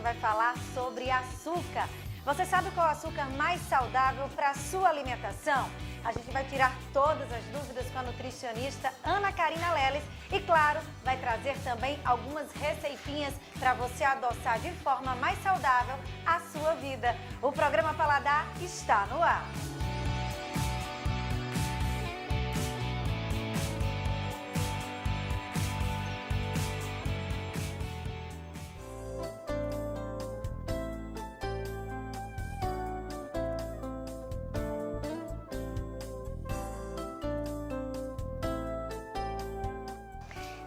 vai falar sobre açúcar. Você sabe qual é o açúcar mais saudável para a sua alimentação? A gente vai tirar todas as dúvidas com a nutricionista Ana Karina Leles e, claro, vai trazer também algumas receitinhas para você adoçar de forma mais saudável a sua vida. O programa Paladar está no ar.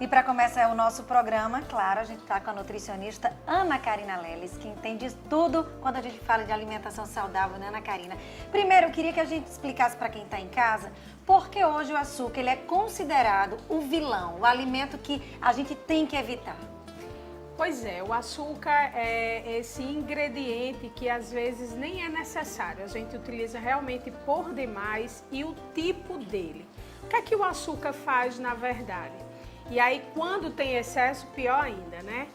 E para começar o nosso programa, claro, a gente está com a nutricionista Ana Karina Leles, que entende tudo quando a gente fala de alimentação saudável, né, Ana Karina? Primeiro, eu queria que a gente explicasse para quem está em casa por que hoje o açúcar ele é considerado o vilão, o alimento que a gente tem que evitar. Pois é, o açúcar é esse ingrediente que às vezes nem é necessário, a gente utiliza realmente por demais e o tipo dele. O que é que o açúcar faz na verdade? E aí, quando tem excesso, pior ainda, né?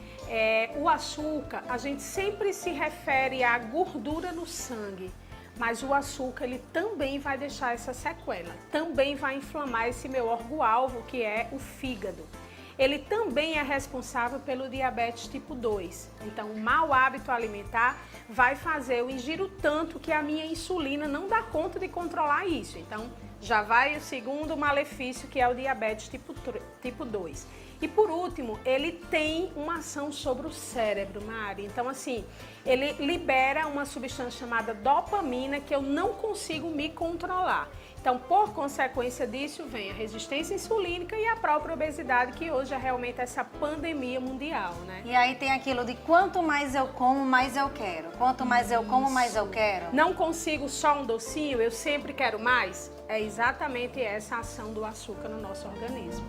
O açúcar, a gente sempre se refere à gordura no sangue, mas o açúcar, ele também vai deixar essa sequela, também vai inflamar esse meu órgão-alvo, que é o fígado. Ele também é responsável pelo diabetes tipo 2. Então, o mau hábito alimentar vai fazer eu ingiro o tanto que a minha insulina não dá conta de controlar isso. Então, já vai o segundo malefício, que é o diabetes tipo 2. E por último, ele tem uma ação sobre o cérebro, Mari. Então, assim, ele libera uma substância chamada dopamina que eu não consigo me controlar. Então, por consequência disso, vem a resistência insulínica e a própria obesidade, que hoje é realmente essa pandemia mundial, né? E aí tem aquilo de quanto mais eu como, mais eu quero. Quanto mais eu como, mais eu quero. Não consigo só um docinho, eu sempre quero mais. É exatamente essa ação do açúcar no nosso organismo.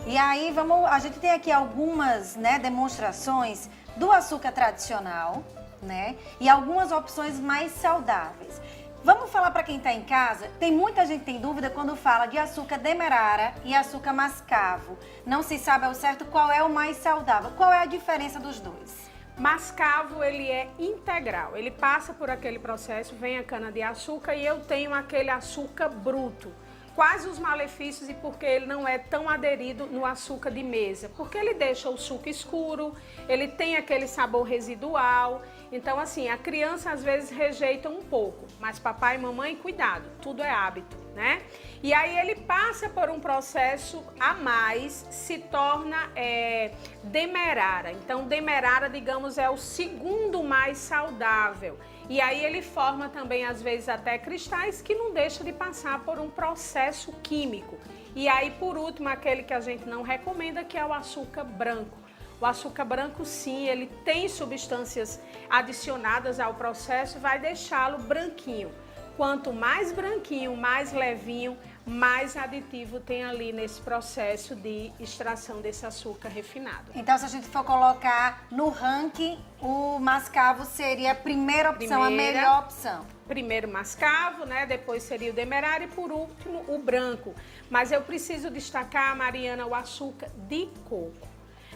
E aí a gente tem aqui algumas, né, demonstrações do açúcar tradicional, né, e algumas opções mais saudáveis. Vamos falar para quem está em casa, tem muita gente que tem dúvida quando fala de açúcar demerara e açúcar mascavo. Não se sabe ao certo qual é o mais saudável. Qual é a diferença dos dois? Mascavo, ele é integral, ele passa por aquele processo, vem a cana-de-açúcar e eu tenho aquele açúcar bruto. Quais os malefícios e por que ele não é tão aderido no açúcar de mesa? Porque ele deixa o suco escuro, ele tem aquele sabor residual. Então, assim, a criança às vezes rejeita um pouco, mas papai e mamãe, cuidado, tudo é hábito, né? E aí ele passa por um processo a mais, se torna demerara. Então, demerara, digamos, é o segundo mais saudável. E aí ele forma também, às vezes, até cristais que não deixa de passar por um processo químico. E aí, por último, aquele que a gente não recomenda, que é o açúcar branco. O açúcar branco, sim, ele tem substâncias adicionadas ao processo e vai deixá-lo branquinho. Quanto mais branquinho, mais levinho, mais aditivo tem ali nesse processo de extração desse açúcar refinado. Então, se a gente for colocar no ranking, o mascavo seria a primeira opção, a melhor opção. Primeiro mascavo, né? Depois seria o demerara e por último o branco. Mas eu preciso destacar, Mariana, o açúcar de coco.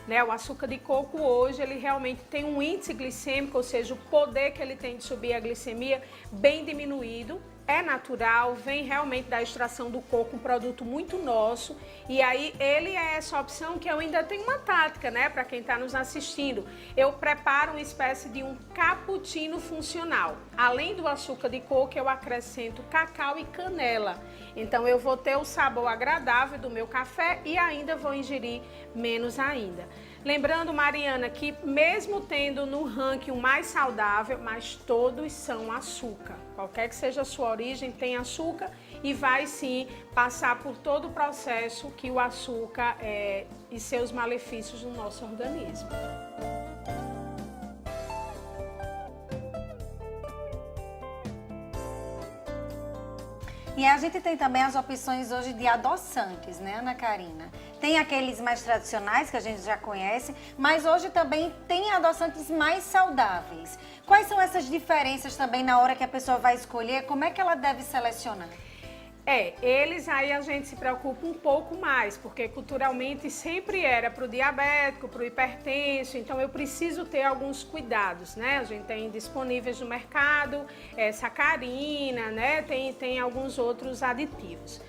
Né, o açúcar de coco hoje, ele realmente tem um índice glicêmico, ou seja, o poder que ele tem de subir a glicemia bem diminuído. É natural, vem realmente da extração do coco, um produto muito nosso. E aí ele é essa opção que eu ainda tenho uma tática, né, para quem está nos assistindo. Eu preparo uma espécie de um cappuccino funcional. Além do açúcar de coco, eu acrescento cacau e canela. Então eu vou ter o sabor agradável do meu café e ainda vou ingerir menos ainda. Lembrando, Mariana, que mesmo tendo no ranking o mais saudável, mas todos são açúcar. Qualquer que seja a sua origem, tem açúcar e vai sim passar por todo o processo que o açúcar e seus malefícios no nosso organismo. E a gente tem também as opções hoje de adoçantes, né, Ana Karina? tem aqueles mais tradicionais que a gente já conhece, mas hoje também tem adoçantes mais saudáveis. Quais são essas diferenças também na hora que a pessoa vai escolher? Como é que ela deve selecionar? Eles aí a gente se preocupa um pouco mais, porque culturalmente sempre era para o diabético, para o hipertenso, então eu preciso ter alguns cuidados, né? A gente tem disponíveis no mercado, sacarina, né? Tem alguns outros aditivos,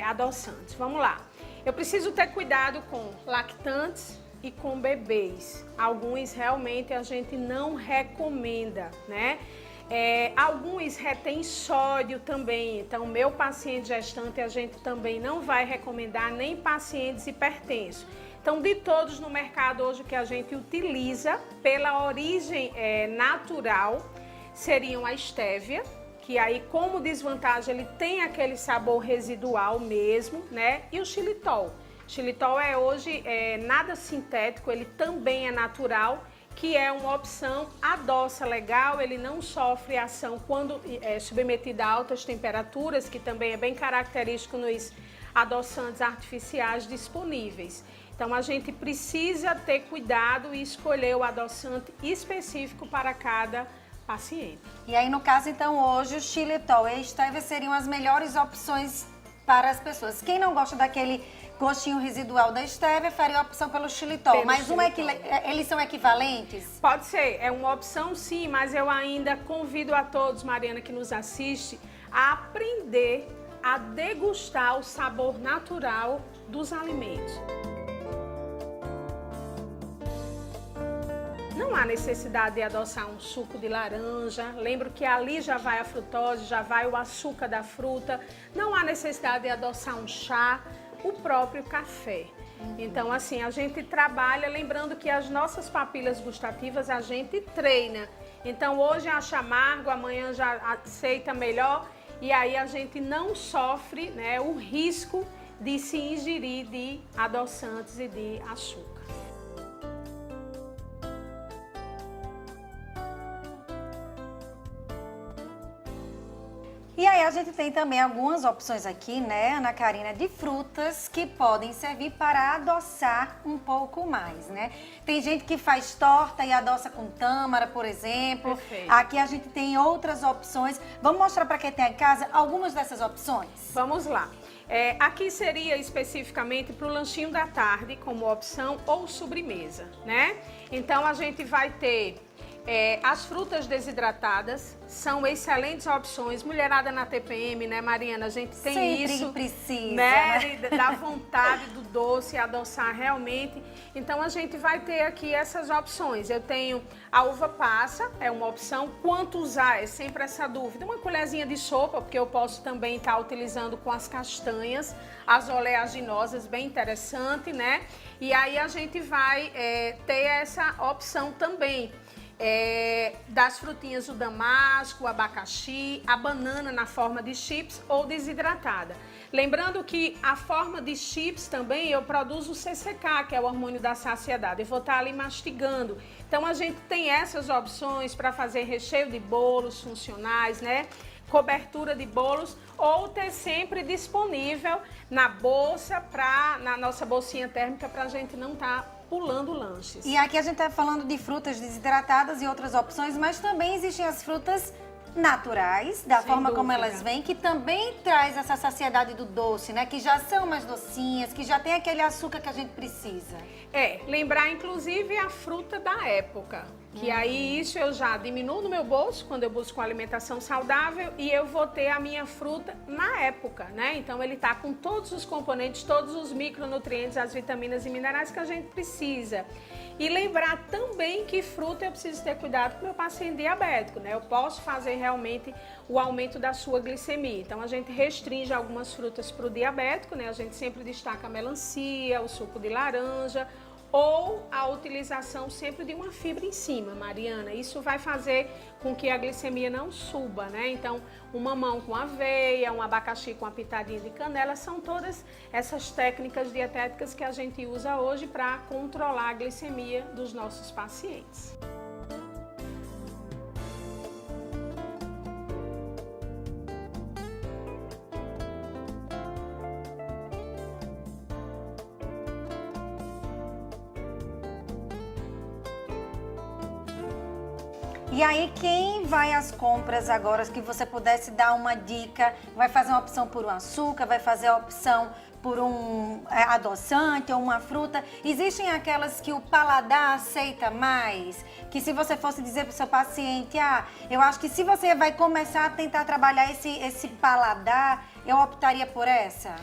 adoçantes. Vamos lá. Eu preciso ter cuidado com lactantes e com bebês. Alguns realmente a gente não recomenda, né? Alguns retêm sódio também, então meu paciente gestante a gente também não vai recomendar, nem pacientes hipertensos. Então, de todos no mercado hoje que a gente utiliza pela origem natural, seriam a estévia, que aí como desvantagem ele tem aquele sabor residual mesmo, né? E o xilitol. Xilitol hoje nada sintético, ele também é natural, que é uma opção, adoça legal, ele não sofre ação quando submetido a altas temperaturas, que também é bem característico nos adoçantes artificiais disponíveis. Então a gente precisa ter cuidado e escolher o adoçante específico para cada paciente. E aí no caso então hoje o xilitol e a estévia seriam as melhores opções para as pessoas. Quem não gosta daquele gostinho residual da estévia, faria a opção pelo xilitol. Mas eles são equivalentes? Pode ser, é uma opção sim, mas eu ainda convido a todos, Mariana, que nos assiste, a aprender a degustar o sabor natural dos alimentos. Não há necessidade de adoçar um suco de laranja, lembro que ali já vai a frutose, já vai o açúcar da fruta, não há necessidade de adoçar um chá, o próprio café. Então, assim, a gente trabalha, lembrando que as nossas papilas gustativas a gente treina. Então, hoje acha amargo, amanhã já aceita melhor e aí a gente não sofre, né, o risco de se ingerir de adoçantes e de açúcar. E aí a gente tem também algumas opções aqui, né, Ana Karina, de frutas que podem servir para adoçar um pouco mais, né? Tem gente que faz torta e adoça com tâmara, por exemplo. Perfeito. Aqui a gente tem outras opções. Vamos mostrar para quem tem em casa algumas dessas opções? Vamos lá. Aqui seria especificamente para o lanchinho da tarde como opção ou sobremesa, né? Então a gente vai ter as frutas desidratadas, são excelentes opções. Mulherada na TPM, né, Mariana? A gente tem sempre isso, precisa, né? Da vontade do doce, adoçar realmente. Então a gente vai ter aqui essas opções. Eu tenho a uva passa, é uma opção. Quanto usar? É sempre essa dúvida. Uma colherzinha de sopa, porque eu posso também estar utilizando com as castanhas, as oleaginosas, bem interessante, né? E aí a gente vai ter essa opção também. Das frutinhas, o damasco, o abacaxi, a banana na forma de chips ou desidratada. Lembrando que a forma de chips também eu produzo o CCK, que é o hormônio da saciedade. Eu vou estar ali mastigando. Então a gente tem essas opções para fazer recheio de bolos funcionais, né? Cobertura de bolos, ou ter sempre disponível na bolsa, na nossa bolsinha térmica, para a gente não estar pulando lanches. E aqui a gente está falando de frutas desidratadas e outras opções, mas também existem as frutas naturais, da forma como elas vêm, que também traz essa saciedade do doce, né? Que já são mais docinhas, que já tem aquele açúcar que a gente precisa. Lembrar inclusive a fruta da época. Que aí isso eu já diminuo no meu bolso quando eu busco uma alimentação saudável e eu vou ter a minha fruta na época, né? Então ele tá com todos os componentes, todos os micronutrientes, as vitaminas e minerais que a gente precisa. E lembrar também que fruta eu preciso ter cuidado com o meu paciente diabético, né? Eu posso fazer realmente o aumento da sua glicemia. Então a gente restringe algumas frutas para o diabético, né? A gente sempre destaca a melancia, o suco de laranja, ou a utilização sempre de uma fibra em cima, Mariana. Isso vai fazer com que a glicemia não suba, né? Então, um mamão com aveia, um abacaxi com uma pitadinha de canela, são todas essas técnicas dietéticas que a gente usa hoje para controlar a glicemia dos nossos pacientes. E aí, quem vai às compras agora, que você pudesse dar uma dica, vai fazer uma opção por um açúcar, vai fazer a opção por um adoçante ou uma fruta, existem aquelas que o paladar aceita mais? Que se você fosse dizer para o seu paciente, eu acho que se você vai começar a tentar trabalhar esse paladar, eu optaria por essa?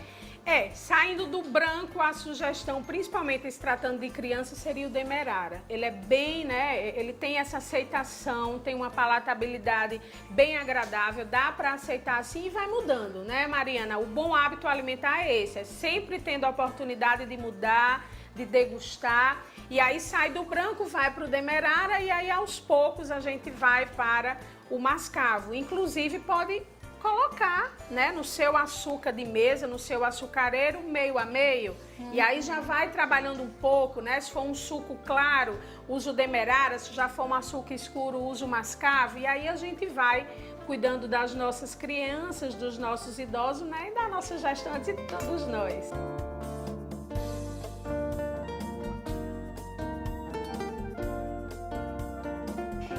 Saindo do branco, a sugestão, principalmente se tratando de criança, seria o Demerara. Ele é bem, ele tem essa aceitação, tem uma palatabilidade bem agradável, dá para aceitar assim e vai mudando, né, Mariana? O bom hábito alimentar é esse, é sempre tendo a oportunidade de mudar, de degustar, e aí sai do branco, vai para o Demerara e aí aos poucos a gente vai para o mascavo. Inclusive pode colocar, né, no seu açúcar de mesa, no seu açucareiro, meio a meio. E aí já vai trabalhando um pouco, né? Se for um suco claro, usa o Demerara, se já for um açúcar escuro, usa o mascavo. E aí a gente vai cuidando das nossas crianças, dos nossos idosos, né, e da nossa gestante e de todos nós.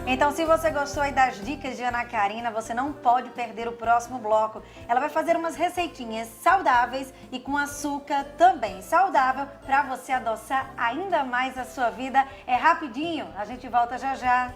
Então, se você gostou aí das dicas de Ana Karina, você não pode perder o próximo bloco. Ela vai fazer umas receitinhas saudáveis e com açúcar também saudável para você adoçar ainda mais a sua vida. É rapidinho, a gente volta já já.